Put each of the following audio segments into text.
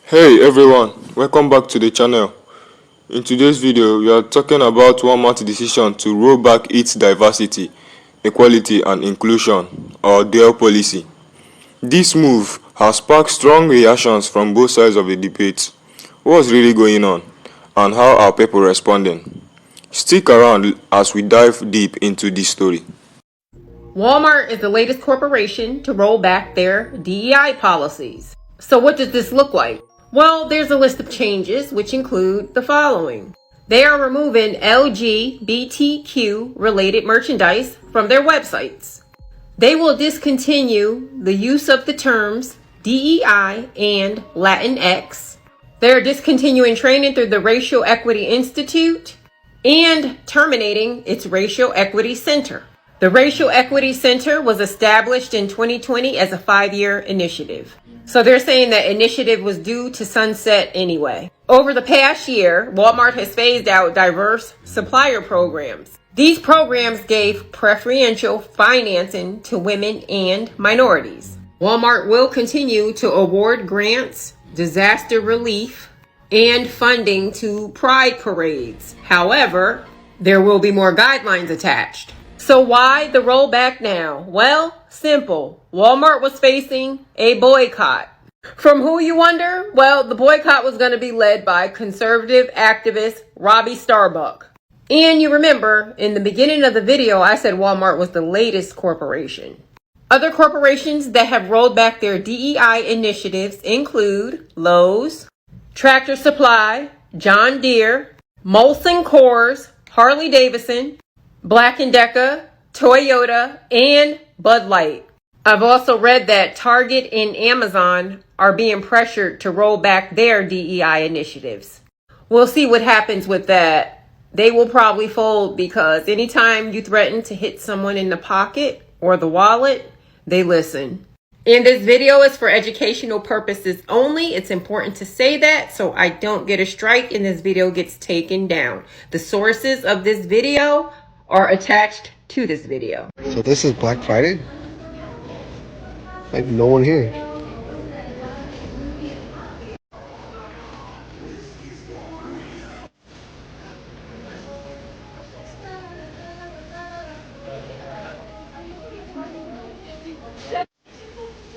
Hey everyone, welcome back to the channel. In today's video, we are talking about Walmart's decision to roll back its diversity, equality and inclusion or DEI policy. This move has sparked strong reactions from both sides of the debate. What's really going on and how are people responding? Stick around as we dive deep into this story. Walmart is the latest corporation to roll back their DEI policies. So what does this look like? Well, there's a list of changes which include the following. They are removing LGBTQ related merchandise from their websites. They will discontinue the use of the terms DEI and Latinx. They're discontinuing training through the Racial Equity Institute and terminating its Racial Equity Center. The Racial Equity Center was established in 2020 as a 5-year initiative. So they're saying that initiative was due to sunset anyway. Over the past year, Walmart has phased out diverse supplier programs. These programs gave preferential financing to women and minorities. Walmart will continue to award grants, disaster relief, and funding to pride parades. However, there will be more guidelines attached. So why the rollback now? Well, simple. Walmart was facing a boycott. From who, you wonder? Well, the boycott was going to be led by conservative activist Robbie Starbuck. And you remember, in the beginning of the video, I said Walmart was the latest corporation. Other corporations that have rolled back their DEI initiatives include Lowe's, Tractor Supply, John Deere, Molson Coors, Harley Davidson, Black & Decker, Toyota, and Bud Light. I've also read that Target and Amazon are being pressured to roll back their DEI initiatives. We'll see what happens with that. They will probably fold because anytime you threaten to hit someone in the pocket or the wallet, they listen. And this video is for educational purposes only. It's important to say that so I don't get a strike and this video gets taken down. The sources of this video are attached to this video. So this is Black Friday? Like no one here.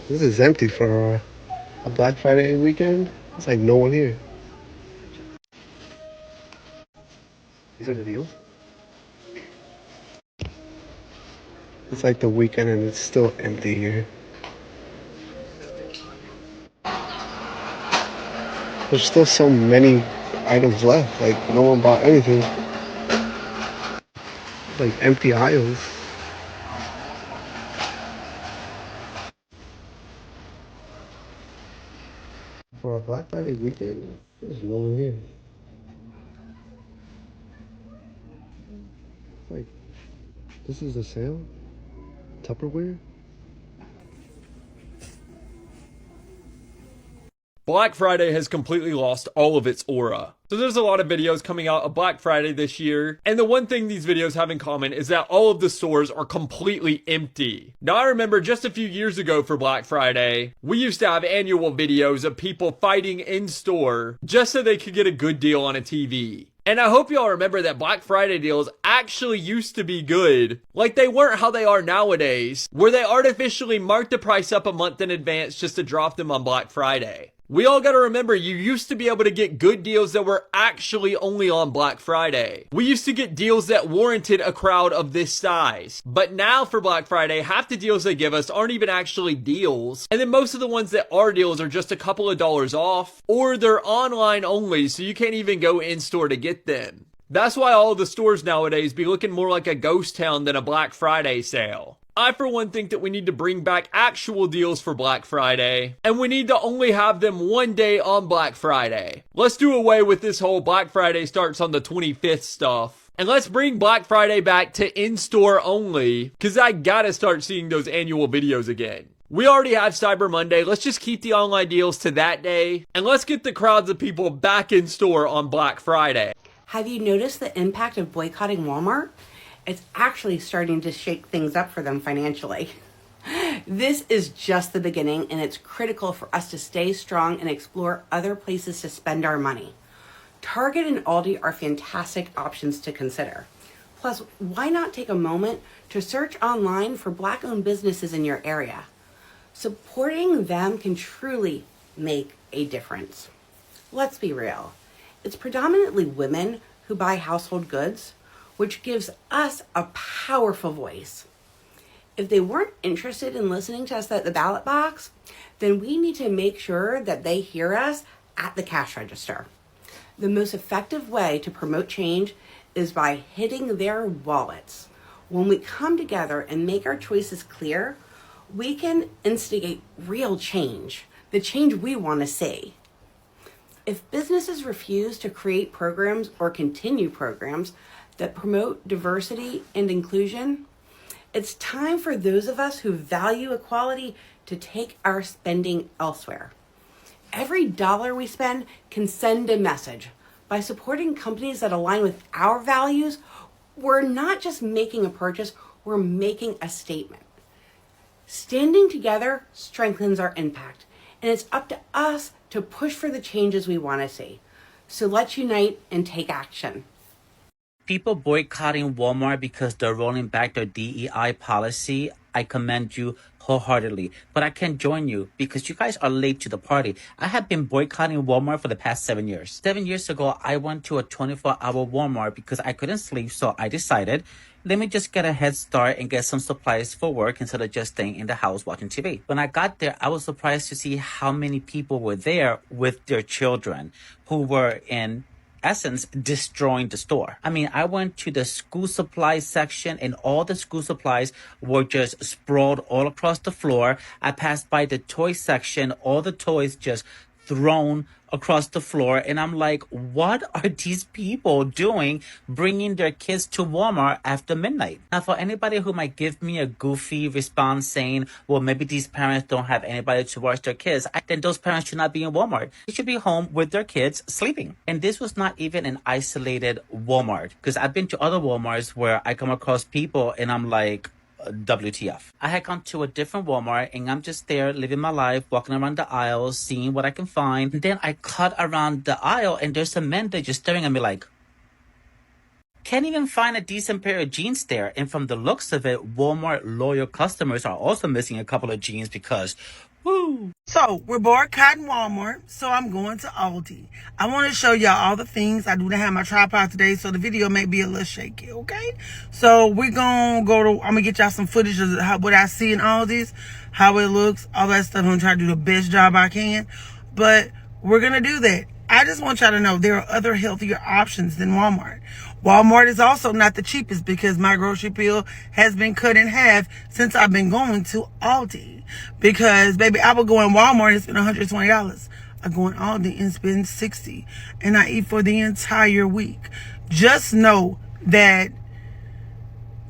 This is empty for a Black Friday weekend. It's like no one here. These are the deals. It's like the weekend and it's still empty here. There's still so many items left. Like no one bought anything. Like empty aisles. For a Black Friday weekend, there's no one here. Like, this is a sale? Tupperware? Black Friday has completely lost all of its aura. So there's a lot of videos coming out of Black Friday this year, and the one thing these videos have in common is that all of the stores are completely empty. Now I remember just a few years ago for Black Friday, we used to have annual videos of people fighting in store just so they could get a good deal on a TV. And I hope y'all remember that Black Friday deals actually used to be good. Like they weren't how they are nowadays, where they artificially mark the price up a month in advance just to drop them on Black Friday. We all gotta remember, you used to be able to get good deals that were actually only on Black Friday. We used to get deals that warranted a crowd of this size. But now for Black Friday, half the deals they give us aren't even actually deals. And then most of the ones that are deals are just a couple of dollars off, or they're online only, so you can't even go in store to get them. That's why all of the stores nowadays be looking more like a ghost town than a Black Friday sale. I, for one, think that we need to bring back actual deals for Black Friday, and we need to only have them one day on Black Friday. Let's do away with this whole Black Friday starts on the 25th stuff, and let's bring Black Friday back to in-store only, because I gotta start seeing those annual videos again. We already have Cyber Monday, let's just keep the online deals to that day, and let's get the crowds of people back in store on Black Friday. Have you noticed the impact of boycotting Walmart? It's actually starting to shake things up for them financially. This is just the beginning, and it's critical for us to stay strong and explore other places to spend our money. Target and Aldi are fantastic options to consider. Plus, why not take a moment to search online for Black-owned businesses in your area? Supporting them can truly make a difference. Let's be real. It's predominantly women who buy household goods, which gives us a powerful voice. If they weren't interested in listening to us at the ballot box, then we need to make sure that they hear us at the cash register. The most effective way to promote change is by hitting their wallets. When we come together and make our choices clear, we can instigate real change, the change we want to see. If businesses refuse to create programs or continue programs that promote diversity and inclusion, it's time for those of us who value equality to take our spending elsewhere. Every dollar we spend can send a message. By supporting companies that align with our values, we're not just making a purchase, we're making a statement. Standing together strengthens our impact, and it's up to us to push for the changes we want to see. So let's unite and take action. People boycotting Walmart because they're rolling back their DEI policy, I commend you wholeheartedly. But I can't join you because you guys are late to the party. I have been boycotting Walmart for the past 7 years. 7 years ago, I went to a 24-hour Walmart because I couldn't sleep, so I decided, let me just get a head start and get some supplies for work instead of just staying in the house watching TV. When I got there, I was surprised to see how many people were there with their children who were in essence destroying the store. I mean, I went to the school supplies section and all the school supplies were just sprawled all across the floor. I passed by the toy section, all the toys just thrown across the floor, and I'm like, what are these people doing bringing their kids to Walmart after midnight? Now, for anybody who might give me a goofy response saying, well, maybe these parents don't have anybody to watch their kids, then those parents should not be in Walmart. They should be home with their kids sleeping. And this was not even an isolated Walmart, because I've been to other Walmarts where I come across people and I'm like, WTF. I had gone to a different Walmart and I'm just there living my life, walking around the aisles, seeing what I can find. And then I cut around the aisle and there's some men there just staring at me like, can't even find a decent pair of jeans there. And from the looks of it, Walmart loyal customers are also missing a couple of jeans because woo. So we're boycotting Walmart, so I'm going to Aldi. I want to show y'all all the things. I do not have my tripod today, so the video may be a little shaky, okay? So we're going to I'm going to get y'all some footage of what I see in Aldi's, how it looks, all that stuff. I'm going to try to do the best job I can, but we're going to do that. I just want y'all to know there are other healthier options than Walmart. Walmart is also not the cheapest because my grocery bill has been cut in half since I've been going to Aldi. Because, baby, I would go in Walmart and spend $120. I go in Aldi and spend $60. And I eat for the entire week. Just know that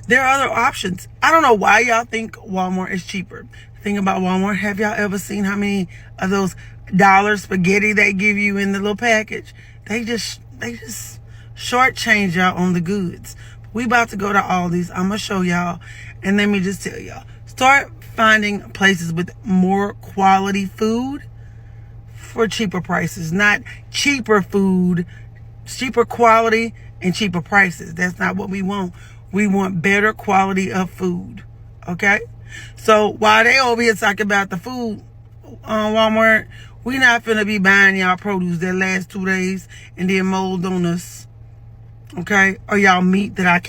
there are other options. I don't know why y'all think Walmart is cheaper. The thing about Walmart, have y'all ever seen how many of those dollar spaghetti they give you in the little package? They just shortchange y'all on the goods. We about to go to Aldi's. I'm gonna show y'all, and let me just tell y'all, start finding places with more quality food for cheaper prices. Not cheaper food, cheaper quality and cheaper prices. That's not what we want. We want better quality of food. Okay? So while they over here talking about the food on Walmart, we not finna be buying y'all produce that last 2 days and then mold on us. Okay? Or y'all meat that I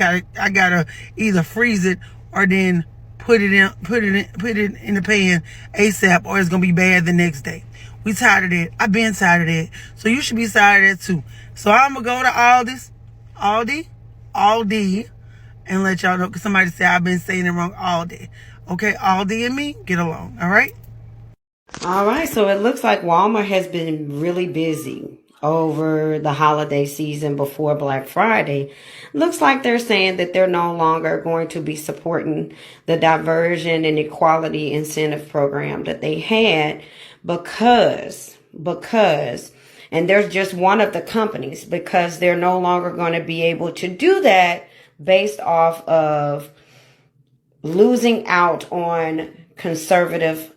gotta either freeze it or then put it in the pan ASAP, or it's gonna be bad the next day. We tired of that. I've been tired of that. So you should be tired of that too. So I'm gonna go to Aldi, and let y'all know, because somebody said I've been saying it wrong all day. Okay, Aldi and me get along. All right. All right, so it looks like Walmart has been really busy over the holiday season before Black Friday. Looks like they're saying that they're no longer going to be supporting the diversion and equality incentive program that they had because, and there's just one of the companies, because they're no longer going to be able to do that based off of losing out on conservative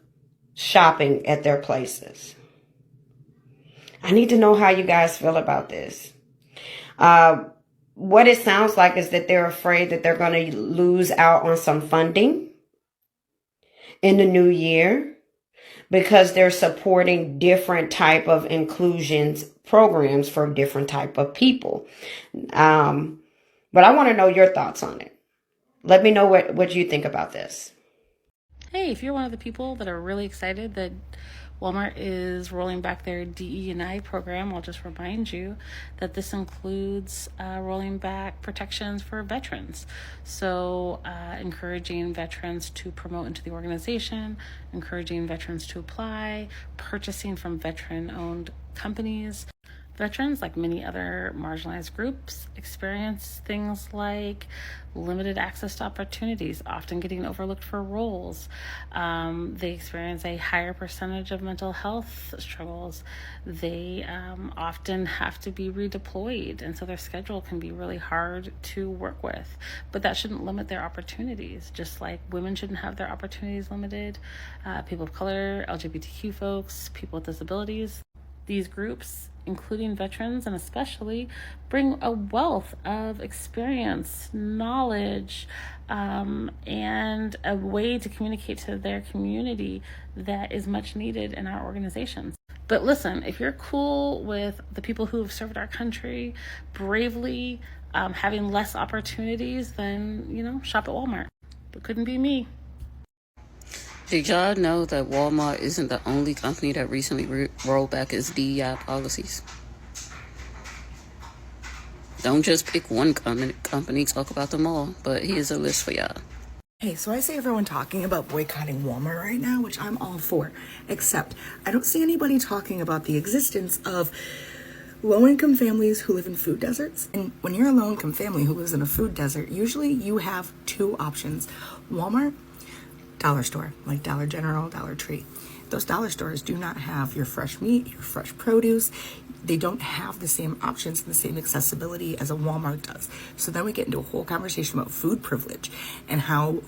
shopping at their places. I need to know how you guys feel about this. What it sounds like is that they're afraid that they're going to lose out on some funding in the new year because they're supporting different type of inclusions programs for different type of people. But I want to know your thoughts on it. Let me know what you think about this. Hey, if you're one of the people that are really excited that Walmart is rolling back their DE&I program, I'll just remind you that this includes rolling back protections for veterans. So encouraging veterans to promote into the organization, encouraging veterans to apply, purchasing from veteran-owned companies. Veterans, like many other marginalized groups, experience things like limited access to opportunities, often getting overlooked for roles. They experience a higher percentage of mental health struggles. They often have to be redeployed, and so their schedule can be really hard to work with. But that shouldn't limit their opportunities, just like women shouldn't have their opportunities limited, people of color, LGBTQ folks, people with disabilities. These groups, including veterans and especially, bring a wealth of experience, knowledge, and a way to communicate to their community that is much needed in our organizations. But listen, if you're cool with the people who have served our country bravely, having less opportunities, then, shop at Walmart. But couldn't be me. Did y'all know that Walmart isn't the only company that recently rolled back its DEI policies? Don't just pick one company, talk about them all, but here's a list for y'all. Hey, so I see everyone talking about boycotting Walmart right now, which I'm all for, except I don't see anybody talking about the existence of low-income families who live in food deserts. And when you're a low-income family who lives in a food desert, usually you have two options: Walmart, dollar store, like Dollar General, Dollar Tree. Those dollar stores do not have your fresh meat, your fresh produce. They don't have the same options and the same accessibility as a Walmart does. So then we get into a whole conversation about food privilege and how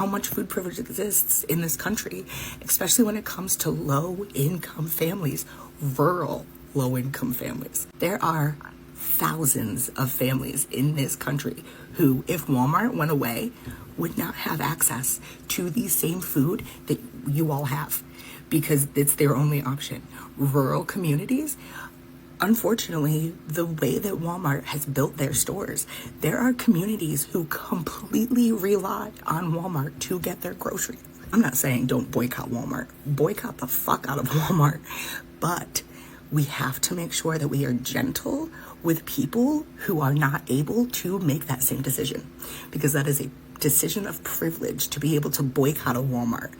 much food privilege exists in this country, especially when it comes to low-income families, rural low-income families. There are thousands of families in this country who, if Walmart went away, would not have access to the same food that you all have because it's their only option. Rural communities, unfortunately, the way that Walmart has built their stores, there are communities who completely rely on Walmart to get their groceries. I'm not saying don't boycott Walmart. Boycott the fuck out of Walmart. But we have to make sure that we are gentle with people who are not able to make that same decision, because that is a decision of privilege to be able to boycott a Walmart.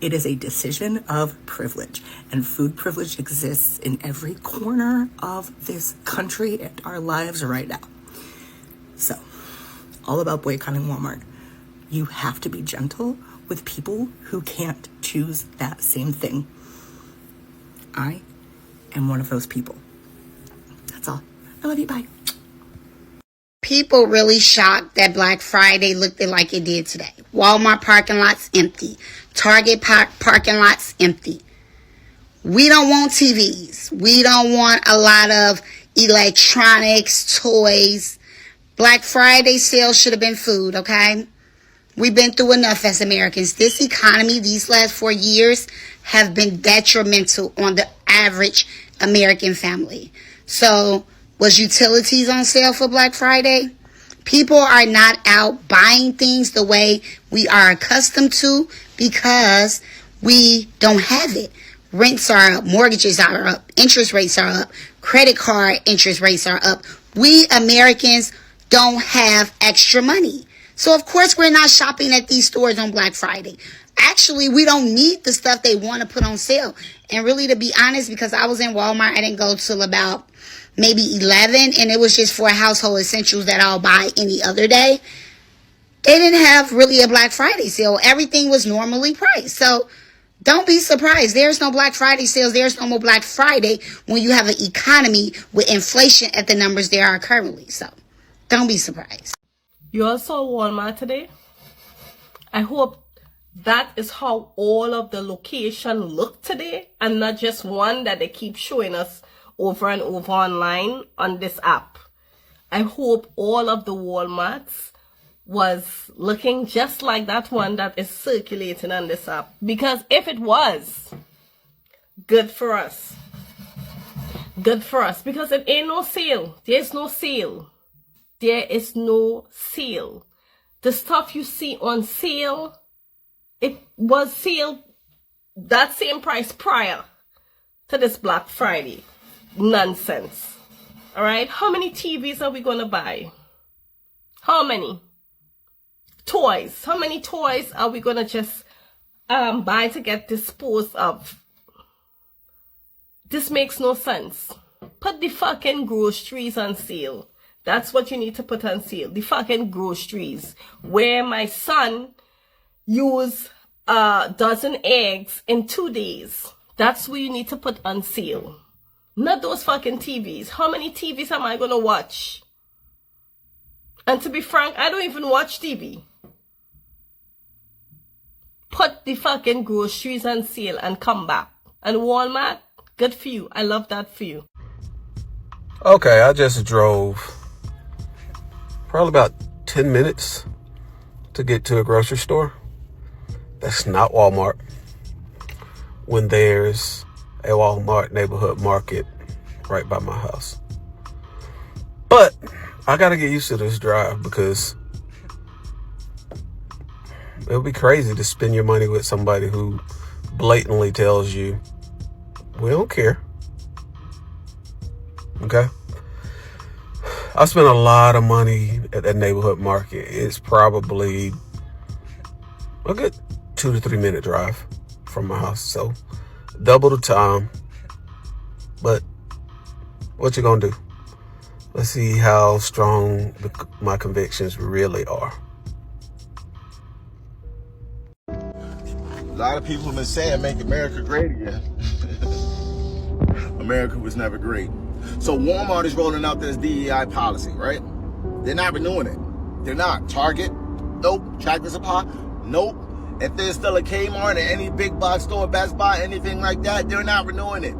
It is a decision of privilege, and food privilege exists in every corner of this country and our lives right now. So, all about boycotting Walmart. You have to be gentle with people who can't choose that same thing. I am one of those people. That's all. I love you. Bye. People really shocked that Black Friday looked like it did today. Walmart parking lots empty. Target parking lots empty. We don't want TVs. We don't want a lot of electronics, toys. Black Friday sales should have been food, okay? We've been through enough as Americans. This economy, these last 4 years, have been detrimental on the average American family. So, was utilities on sale for Black Friday? People are not out buying things the way we are accustomed to because we don't have it. Rents are up, mortgages are up, interest rates are up, credit card interest rates are up. We Americans don't have extra money. So of course we're not shopping at these stores on Black Friday. Actually, we don't need the stuff they want to put on sale. And really, to be honest, because I was in Walmart, I didn't go till about maybe 11, and it was just for household essentials that I'll buy any other day. They didn't have really a Black Friday sale. Everything was normally priced. So don't be surprised. There's no Black Friday sales. There's no more Black Friday when you have an economy with inflation at the numbers there are currently. So don't be surprised. You all saw Walmart today? I hope That is how all of the location look today, and not just one that they keep showing us over and over online on this app. I hope all of the Walmarts was looking just like that one that is circulating on this app. Because if it was, good for us. Good for us. Because it ain't no sale. There's no sale. There is no sale. The stuff you see on sale, it was sale that same price prior to this Black Friday nonsense. All right, how many TVs are we gonna buy? How many toys? How many toys are we gonna just buy to get disposed of? This makes no sense. Put the fucking groceries on sale. That's what you need to put on sale. The fucking groceries, where my son used a dozen eggs in 2 days. That's what you need to put on sale. Not those fucking TVs. How many TVs am I gonna watch? And to be frank, I don't even watch TV. Put the fucking groceries on sale and come back. And Walmart, good for you. I love that for you. Okay, I just drove probably about 10 minutes to get to a grocery store. That's not Walmart. When there's a Walmart neighborhood market right by my house. But I gotta get used to this drive because it would be crazy to spend your money with somebody who blatantly tells you, we don't care. Okay? I spent a lot of money at that neighborhood market. It's probably a good 2 to 3 minute drive from my house. So double the time. But what you gonna do? Let's see how strong my convictions really are. A lot of people have been saying make America great again. America was never great. So Walmart is rolling out this DEI policy, right? They're not renewing it. They're not. Target? Nope. Tractor Supply? Nope. If there's still a Kmart or any big box store, Best Buy, anything like that, they're not renewing it.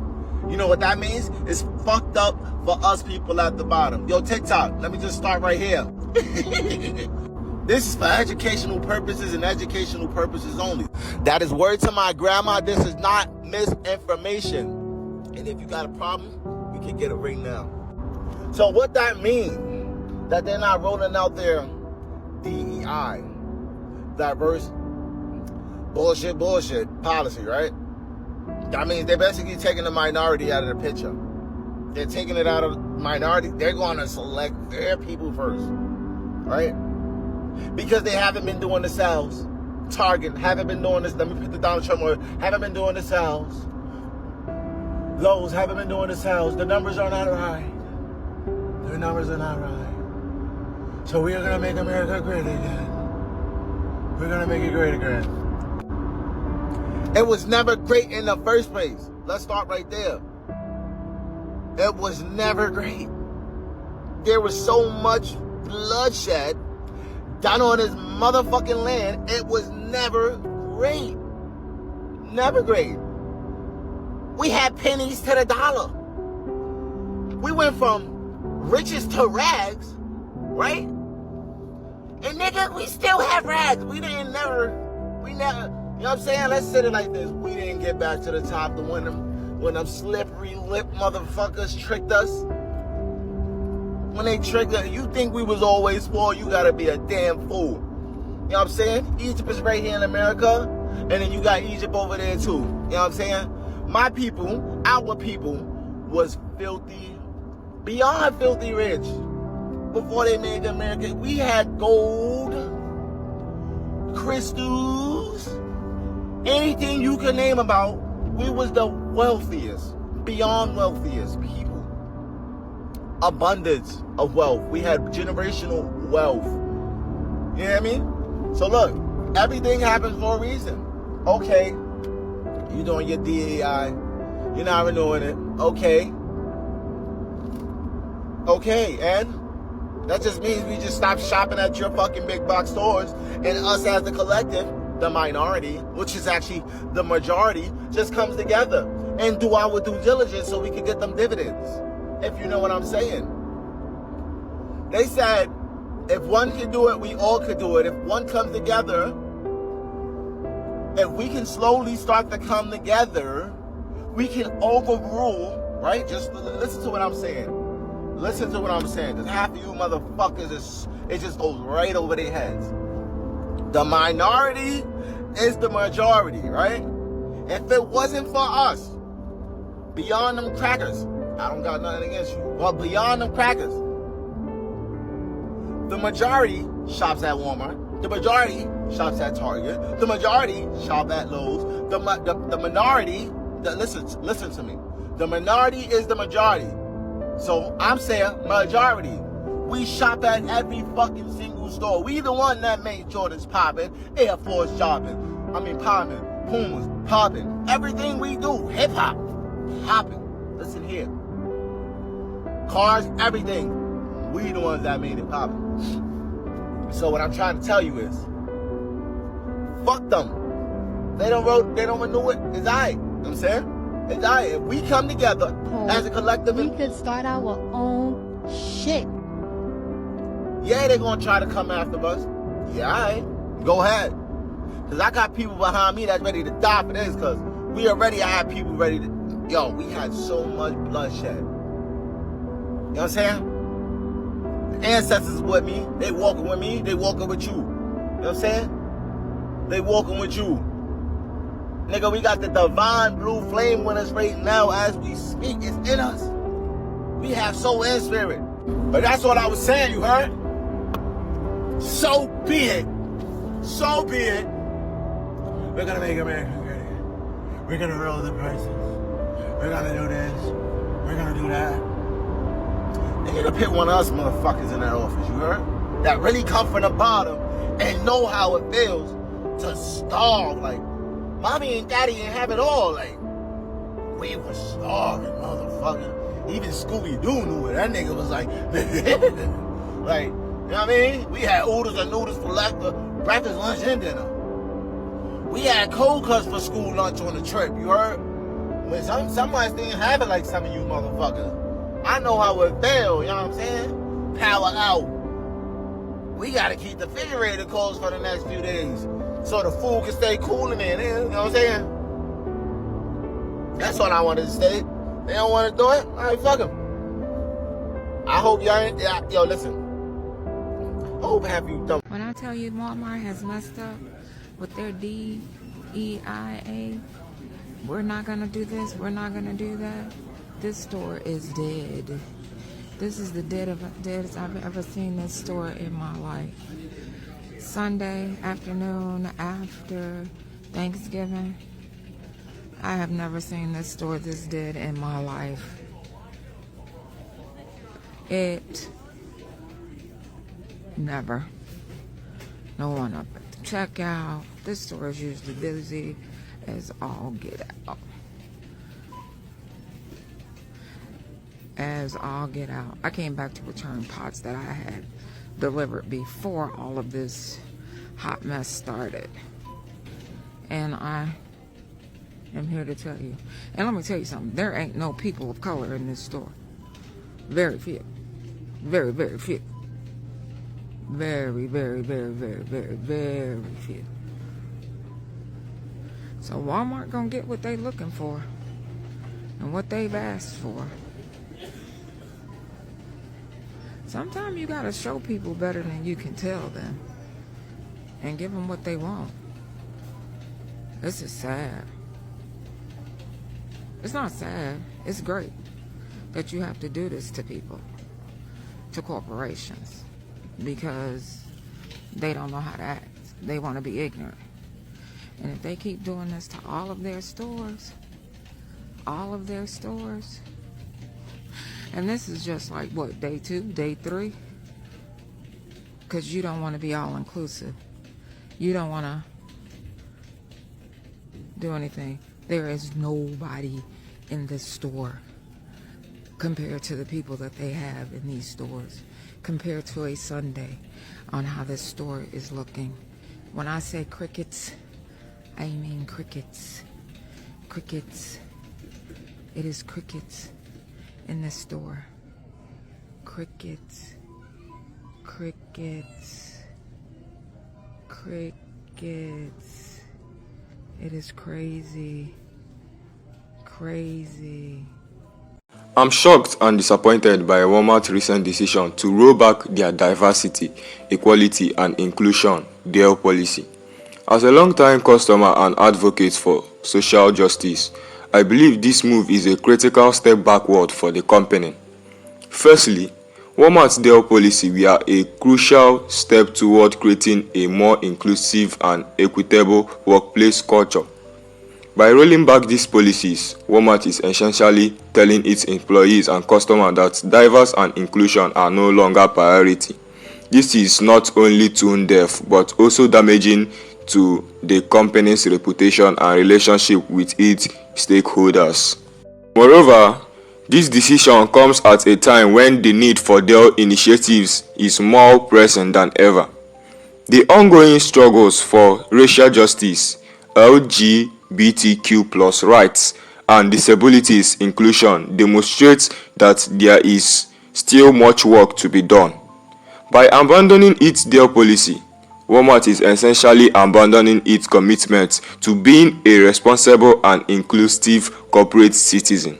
You know what that means? It's fucked up for us people at the bottom. Yo, TikTok, let me just start right here. This is for educational purposes and educational purposes only. That is word to my grandma. This is not misinformation. And if you got a problem, we can get it right now. So what that means, that they're not rolling out their DEI, diverse bullshit policy, right? That means they're basically taking the minority out of the picture. They're taking it out of minority. They're going to select their people first, right? Because they haven't been doing the sales. Target haven't been doing this. Let me put the Donald Trump word. Haven't been doing the sales. Lowe's haven't been doing the sales. The numbers are not right. The numbers are not right. So we are going to make America great again. We're going to make it great again. It was never great in the first place. Let's start right there. It was never great. There was so much bloodshed done on this motherfucking land. It was never great. Never great. We had pennies to the dollar. We went from riches to rags, right? And nigga, we still have rags. We never, you know what I'm saying? Let's say it like this. We didn't get back to the top to when them slippery lip motherfuckers tricked us. When they tricked us, you think we was always poor, you gotta be a damn fool. You know what I'm saying? Egypt is right here in America, and then you got Egypt over there too. You know what I'm saying? My people, our people, was filthy, beyond filthy rich. Before they made America, we had gold, crystals, anything you could name about. We was the wealthiest, beyond wealthiest people. Abundance of wealth. We had generational wealth. You know what I mean? So look, everything happens for a reason. Okay, you doing your DEI, you're not renewing it. Okay, and that just means we just stop shopping at your fucking big box stores, and us as the collective, the minority, which is actually the majority, just comes together and do our due diligence so we can get them dividends, if you know what I'm saying. They said, if one can do it, we all could do it. If one comes together, if we can slowly start to come together, we can overrule, right? Just listen to what I'm saying. Listen to what I'm saying, because half of you motherfuckers, it just goes right over their heads. The minority is the majority, right? If it wasn't for us, beyond them crackers, I don't got nothing against you, but beyond them crackers, the majority shops at Walmart, the majority shops at Target, the majority shop at Lowe's, the minority, listen to me, the minority is the majority. So I'm saying majority. We shop at every fucking single store. We the one that made Jordans popping, Air Force popping, Pumas popping. Everything we do, hip hop popping. Listen here. Cars, everything. We the ones that made it popping. So what I'm trying to tell you is, fuck them. They don't renew it. It's alright. You know what I'm saying? It's alright. If we come together as a collective, we could start our own shit. Yeah, they're gonna try to come after us. Yeah, alright. Go ahead. Cause I got people behind me that's ready to die for this. Cause we already had people ready to. Yo, we had so much bloodshed. You know what I'm saying? The ancestors with me. They walking with me. They walking with you. You know what I'm saying? They walking with you. Nigga, we got the divine blue flame with us right now as we speak. It's in us. We have soul and spirit. But that's what I was saying, you heard? So be it. So be it. We're gonna make America great. We're gonna roll the prices. We're gonna do this. We're gonna do that. They need to pick one of us motherfuckers in that office, you heard? That really come from the bottom and know how it feels to starve. Like, mommy and daddy didn't have it all. Like, we were starving, motherfucker. Even Scooby-Doo knew it. That nigga was like, like, you know what I mean? We had oodles and noodles for breakfast, lunch, and dinner. We had cold cuts for school lunch on the trip, you heard? But some of us didn't have it like some of you motherfuckers. I know how it felt, you know what I'm saying? Power out. We gotta keep the refrigerator closed for the next few days so the food can stay cool in there, you know what I'm saying? That's what I wanted to say. They don't want to do it? All right, fuck them. I hope y'all ain't, yo, listen. I hope half you dumb. When I tell you Walmart has messed up with their DEIA, we're not gonna do this, we're not gonna do that. This store is dead. This is the deadest I've ever seen this store in my life. Sunday afternoon after Thanksgiving, I have never seen this store this dead in my life. Never. No one up at the checkout. This store is usually busy as all get out. As all get out. I came back to return pots that I had delivered before all of this hot mess started. And I am here to tell you. And let me tell you something. There ain't no people of color in this store. Very few. Very, very few. Very, very, very, very, very, very few. So Walmart gonna get what they looking for and what they've asked for. Sometimes you gotta show people better than you can tell them and give them what they want. This is sad. It's not sad. It's great that you have to do this to people, to corporations, because they don't know how to act. They want to be ignorant. And if they keep doing this to all of their stores, and this is just like, what, day 2, day 3? Because you don't want to be all-inclusive. You don't want to do anything. There is nobody in this store compared to the people that they have in these stores, compared to a Sunday on how this store is looking. When I say crickets, I mean crickets. Crickets. It is crickets in the store. Crickets. Crickets. Crickets. It is crazy. Crazy. I'm shocked and disappointed by Walmart's recent decision to roll back their diversity, equality, and inclusion DEI policy. As a long-time customer and advocate for social justice, I believe this move is a critical step backward for the company. Firstly, Walmart's DEI policy were a crucial step toward creating a more inclusive and equitable workplace culture. By rolling back these policies, Walmart is essentially telling its employees and customers that diversity and inclusion are no longer a priority. This is not only tone deaf but also damaging to the company's reputation and relationship with its stakeholders. Moreover, this decision comes at a time when the need for DEI initiatives is more pressing than ever. The ongoing struggles for racial justice, LGBTQ+ rights, and disabilities inclusion demonstrates that there is still much work to be done. By abandoning its DEI policy, Walmart is essentially abandoning its commitment to being a responsible and inclusive corporate citizen.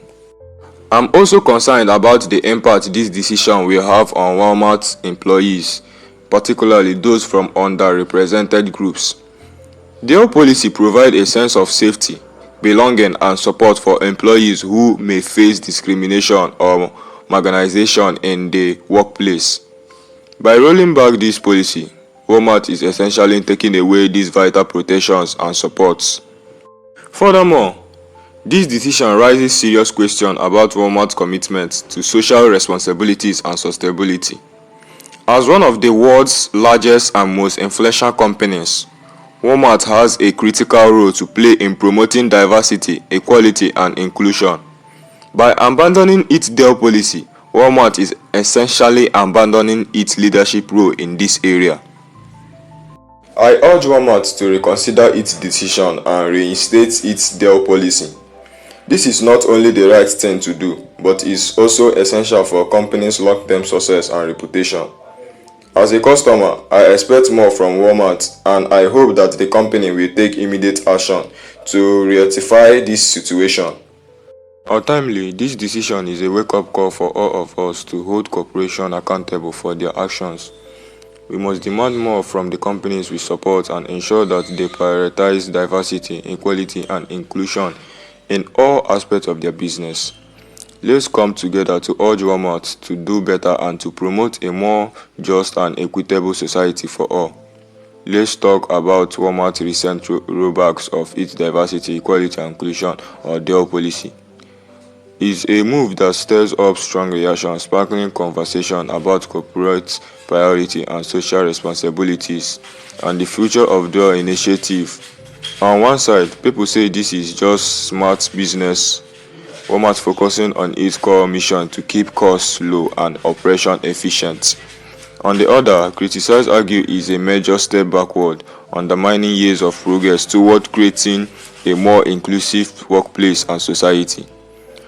I'm also concerned about the impact this decision will have on Walmart's employees, particularly those from underrepresented groups. DEI policy provides a sense of safety, belonging, and support for employees who may face discrimination or marginalization in the workplace. By rolling back this policy, Walmart is essentially taking away these vital protections and supports. Furthermore, this decision raises serious questions about Walmart's commitment to social responsibilities and sustainability. As one of the world's largest and most influential companies, Walmart has a critical role to play in promoting diversity, equality, and inclusion. By abandoning its DEI policy, Walmart is essentially abandoning its leadership role in this area. I urge Walmart to reconsider its decision and reinstate its DEI policy. This is not only the right thing to do, but is also essential for a company's long-term success and reputation. As a customer, I expect more from Walmart, and I hope that the company will take immediate action to rectify this situation. Ultimately, this decision is a wake-up call for all of us to hold corporations accountable for their actions. We must demand more from the companies we support and ensure that they prioritize diversity, equality, and inclusion in all aspects of their business. Let's come together to urge Walmart to do better and to promote a more just and equitable society for all. Let's talk about Walmart's recent rollbacks of its diversity, equality, and inclusion or DEI policy. It's a move that stirs up strong reactions, sparkling conversation about corporate priority and social responsibilities and the future of DEI initiative. On one side, people say this is just smart business. Walmart focusing on its core mission to keep costs low and operation efficient. On the other, critics argue is a major step backward, undermining years of progress toward creating a more inclusive workplace and society.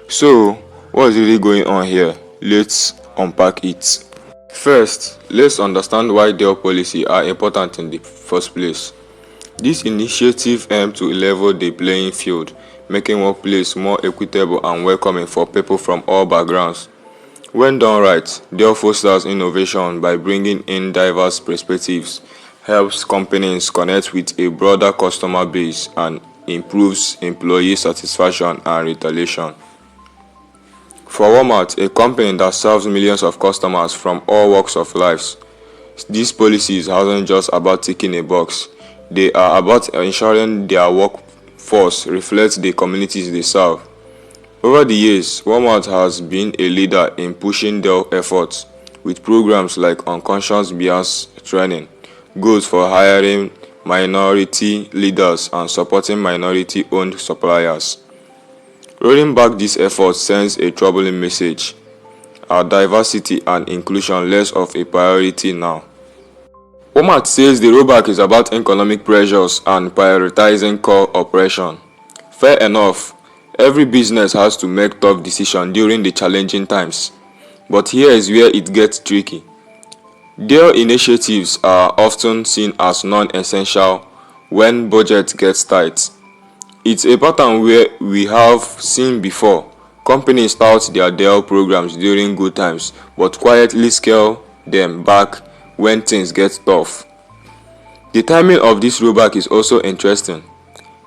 So, what is really going on here? Let's unpack it. First, let's understand why DEI policy are important in the first place. This initiative aims to level the playing field, making workplace more equitable and welcoming for people from all backgrounds. When done right, DEI fosters innovation by bringing in diverse perspectives, helps companies connect with a broader customer base, and improves employee satisfaction and retention. For Walmart, a company that serves millions of customers from all walks of life, these policies aren't just about ticking a box. They are about ensuring their workforce reflects the communities they serve. Over the years, Walmart has been a leader in pushing their efforts with programs like unconscious bias training, goals for hiring minority leaders, and supporting minority-owned suppliers. Rolling back these efforts sends a troubling message. Are diversity and inclusion less of a priority now? Walmart says the rollback is about economic pressures and prioritizing core operation. Fair enough, every business has to make tough decisions during the challenging times. But here is where it gets tricky. Their initiatives are often seen as non-essential when budget gets tight. It's a pattern where we have seen before. Companies start their DEI programs during good times but quietly scale them back when things get tough. The timing of this rollback is also interesting.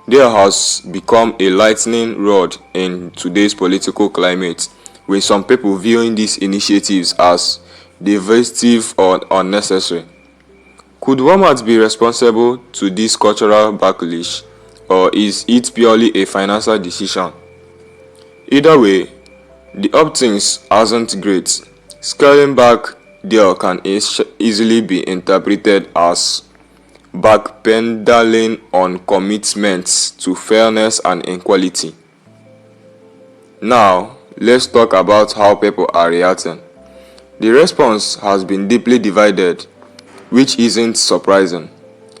There has become a lightning rod in today's political climate, with some people viewing these initiatives as divisive or unnecessary. Could Walmart be responsible to this cultural backlash, or is it purely a financial decision? Either way, the optics aren't great. Scaling back there can easily be interpreted as backpedaling on commitments to fairness and equality. Now, let's talk about how people are reacting. The response has been deeply divided, which isn't surprising.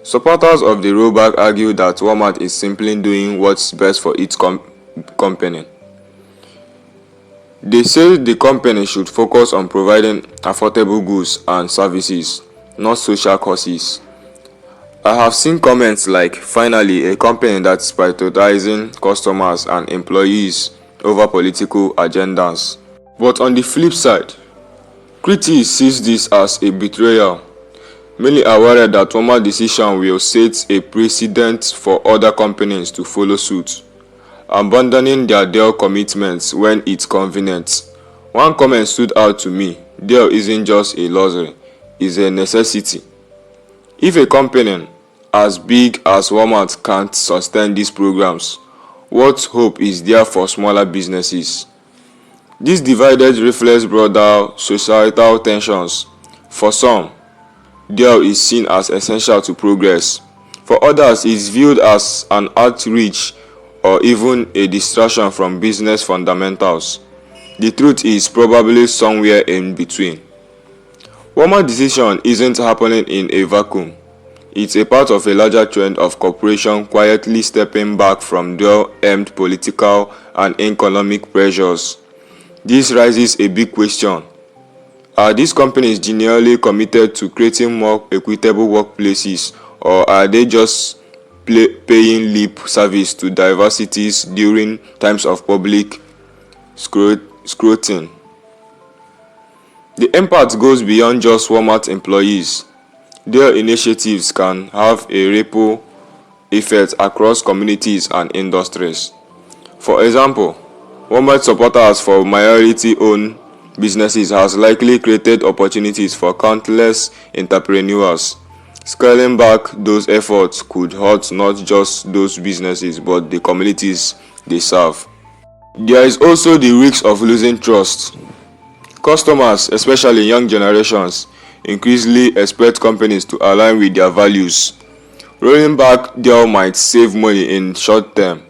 Supporters of the rollback argue that Walmart is simply doing what's best for its company. They say the company should focus on providing affordable goods and services, not social causes. I have seen comments like, finally, a company that's prioritizing customers and employees over political agendas. But on the flip side, critics see this as a betrayal. Many are worried that Walmart's decision will set a precedent for other companies to follow suit, abandoning their DEI commitments when it's convenient. One comment stood out to me: DEI isn't just a luxury, it's a necessity. If a company as big as Walmart can't sustain these programs, what hope is there for smaller businesses? This divided reflects broader societal tensions. For some, DEI is seen as essential to progress. For others, it's viewed as an outreach or even a distraction from business fundamentals. The truth is probably somewhere in between. Walmart's decision isn't happening in a vacuum. It's a part of a larger trend of corporations quietly stepping back from DEI-aimed political and economic pressures. This raises a big question. Are these companies genuinely committed to creating more equitable workplaces, or are they just paying lip service to diversities during times of public scrutiny? The impact goes beyond just Walmart employees. Their initiatives can have a ripple effect across communities and industries. For example, Walmart supporters for minority-owned businesses has likely created opportunities for countless entrepreneurs. Scaling back those efforts could hurt not just those businesses but the communities they serve. There is also the risk of losing trust. Customers, especially young generations, increasingly expect companies to align with their values. Rolling back there might save money in short term,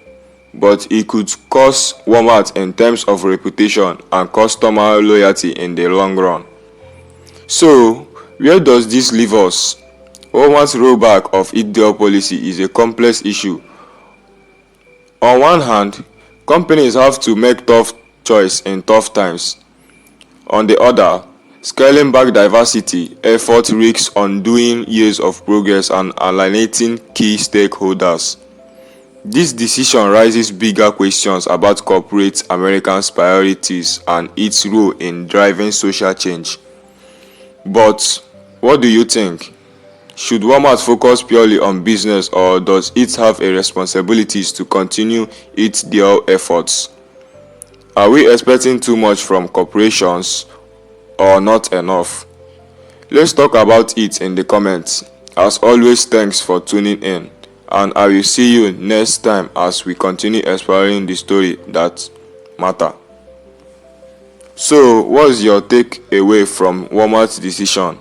but it could cost Walmart in terms of reputation and customer loyalty in the long run. So, where does this leave us? Walmart's rollback of its DEI policy is a complex issue. On one hand, companies have to make tough choices in tough times. On the other, scaling back diversity effort risks undoing years of progress and alienating key stakeholders. This decision raises bigger questions about corporate America's priorities and its role in driving social change. But what do you think? Should Walmart focus purely on business, or does it have a responsibility to continue its DEI efforts? Are we expecting too much from corporations or not enough? Let's talk about it in the comments. As always, thanks for tuning in, and I will see you next time as we continue exploring the story that matter. So, what's your takeaway from Walmart's decision?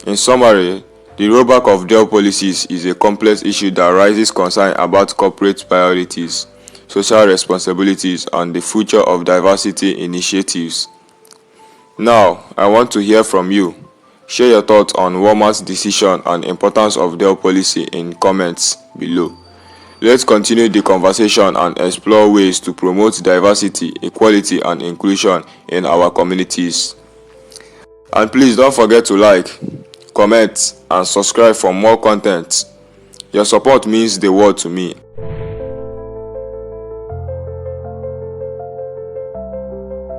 In summary, the rollback of DEI policies is a complex issue that raises concern about corporate priorities, social responsibilities, and the future of diversity initiatives. Now, I want to hear from you. Share your thoughts on Walmart's decision and importance of their policy in comments below. Let's continue the conversation and explore ways to promote diversity, equality, and inclusion in our communities. And please don't forget to like, comment, and subscribe for more content. Your support means the world to me,